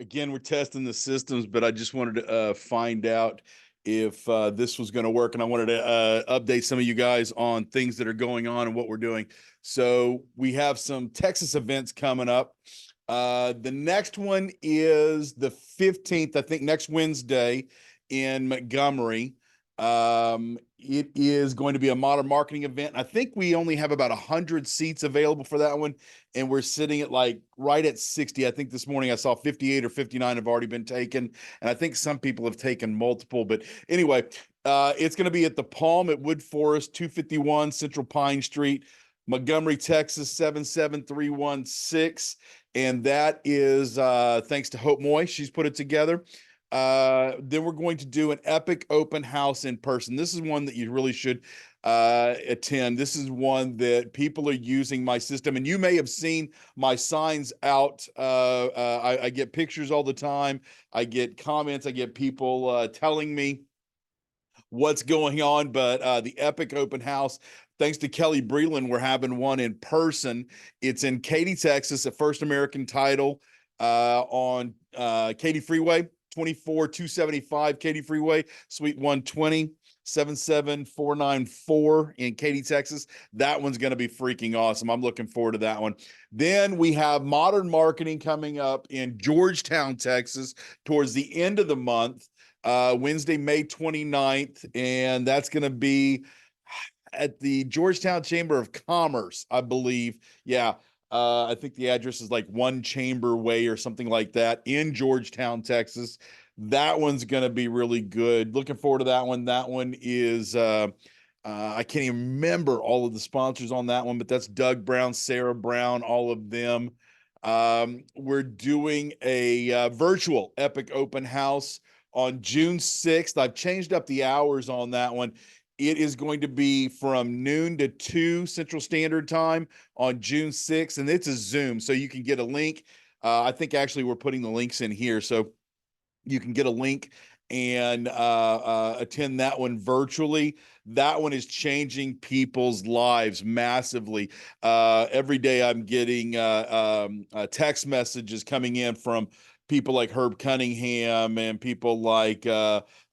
Again, we're testing the systems, but I just wanted to find out if this was going to work, and I wanted to update some of you guys on things that are going on and what we're doing. So we have some Texas events coming up. The next one is the 15th, I think, next Wednesday in Montgomery. It is going to be a modern marketing event. I think we only have about 100 seats available for that one, and we're sitting at like right at 60. I think this morning I saw 58 or 59 have already been taken, and I think some people have taken multiple. But anyway, it's going to be at the Palm at Wood Forest, 251 Central Pine Street, Montgomery, Texas, 77316. And that is thanks to Hope Moy. She's put it together. Then we're going to do an epic open house in person. This is one that you really should attend. This is one that people are using my system, and you may have seen my signs out. I get pictures all the time. I get comments. I get people telling me what's going on. But the epic open house, thanks to Kelly Breland, we're having one in person. It's in Katy, Texas, at First American Title on Katy Freeway. 24275 Katy Freeway, Suite 120, 77494 in Katy, Texas. That one's going to be freaking awesome. I'm looking forward to that one. Then we have Modern Marketing coming up in Georgetown, Texas, towards the end of the month, Wednesday, May 29th, and that's going to be at the Georgetown Chamber of Commerce, I believe. Yeah. I think the address is like One Chamber Way or something like that in Georgetown, Texas. That one's going to be really good. Looking forward to that one. That one is, I can't even remember all of the sponsors on that one, but that's Doug Brown, Sarah Brown, all of them. We're doing a virtual Epic Open House on June 6th. I've changed up the hours on that one. It is going to be from noon to 2 Central Standard Time on June 6th, and it's a Zoom, so you can get a link. I think actually we're putting the links in here, so you can get a link and attend that one virtually. That one is changing people's lives massively. Every day I'm getting text messages coming in from people like Herb Cunningham and people like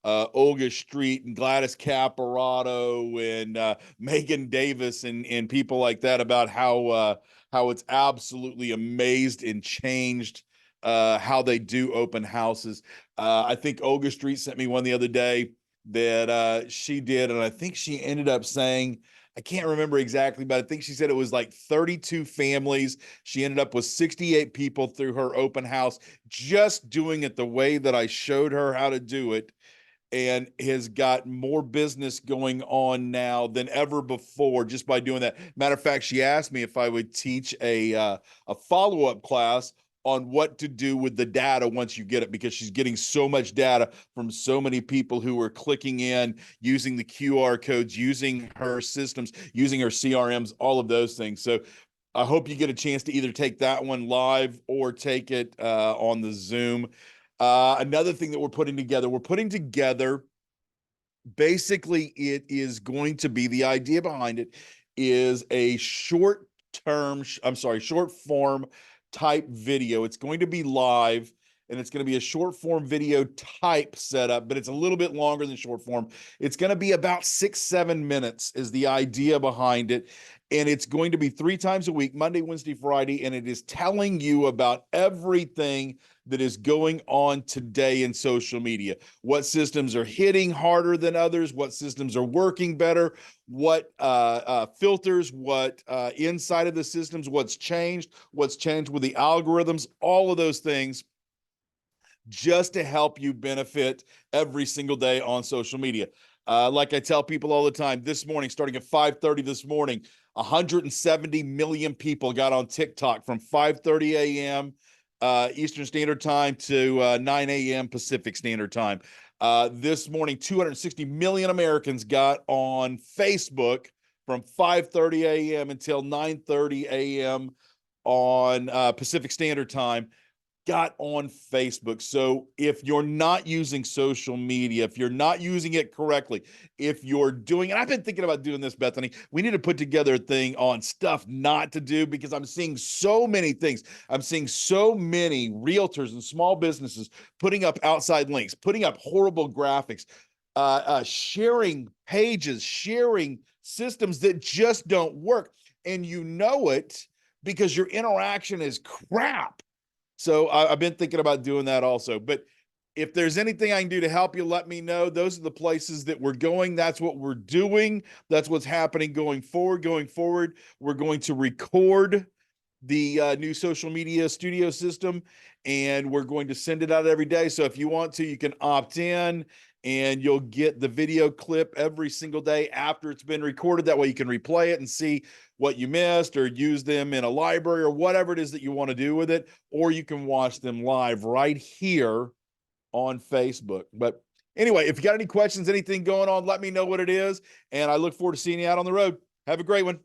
Olga Street and Gladys Caparato and Megan Davis and people like that about how it's absolutely amazed and changed how they do open houses. I think Olga Street sent me one the other day that she did, and I think she ended up saying, I can't remember exactly, but I think she said it was like 32 families. She ended up with 68 people through her open house, just doing it the way that I showed her how to do it, and has got more business going on now than ever before just by doing that. Matter of fact, she asked me if I would teach a follow-up class on what to do with the data once you get it, because she's getting so much data from so many people who are clicking in, using the QR codes, using her systems, using her CRMs, all of those things. So I hope you get a chance to either take that one live or take it on the Zoom. Another thing that we're putting together, basically it is going to be, the idea behind it is a short form type video. It's going to be live, and it's going to be a short form video type setup, but it's a little bit longer than short form. It's going to be about 6-7 minutes is the idea behind it. And it's going to be 3 times a week, Monday, Wednesday, Friday. And it is telling you about everything that is going on today in social media. What systems are hitting harder than others, what systems are working better, what filters, what inside of the systems, what's changed with the algorithms, all of those things, just to help you benefit every single day on social media. Like I tell people all the time, this morning, starting at 5:30 this morning, 170 million people got on TikTok from 5:30 a.m. Eastern Standard Time to 9 a.m. Pacific Standard Time. This morning, 260 million Americans got on Facebook from 5:30 a.m. until 9:30 a.m. on Pacific Standard Time. got on Facebook. So if you're not using social media, if you're not using it correctly, if you're doing, and I've been thinking about doing this, Bethany, we need to put together a thing on stuff not to do, because I'm seeing so many things. I'm seeing so many realtors and small businesses putting up outside links, putting up horrible graphics, sharing pages, sharing systems that just don't work. And you know it because your interaction is crap. So I've been thinking about doing that also. But if there's anything I can do to help you, let me know. Those are the places that we're going. That's what we're doing. That's what's happening going forward. Going forward, we're going to record the new social media studio system, and we're going to send it out every day. So if you want to, you can opt in, and you'll get the video clip every single day after it's been recorded. That way you can replay it and see what you missed, or use them in a library, or whatever it is that you want to do with it. Or you can watch them live right here on Facebook. But anyway, if you got any questions, anything going on, let me know what it is. And I look forward to seeing you out on the road. Have a great one.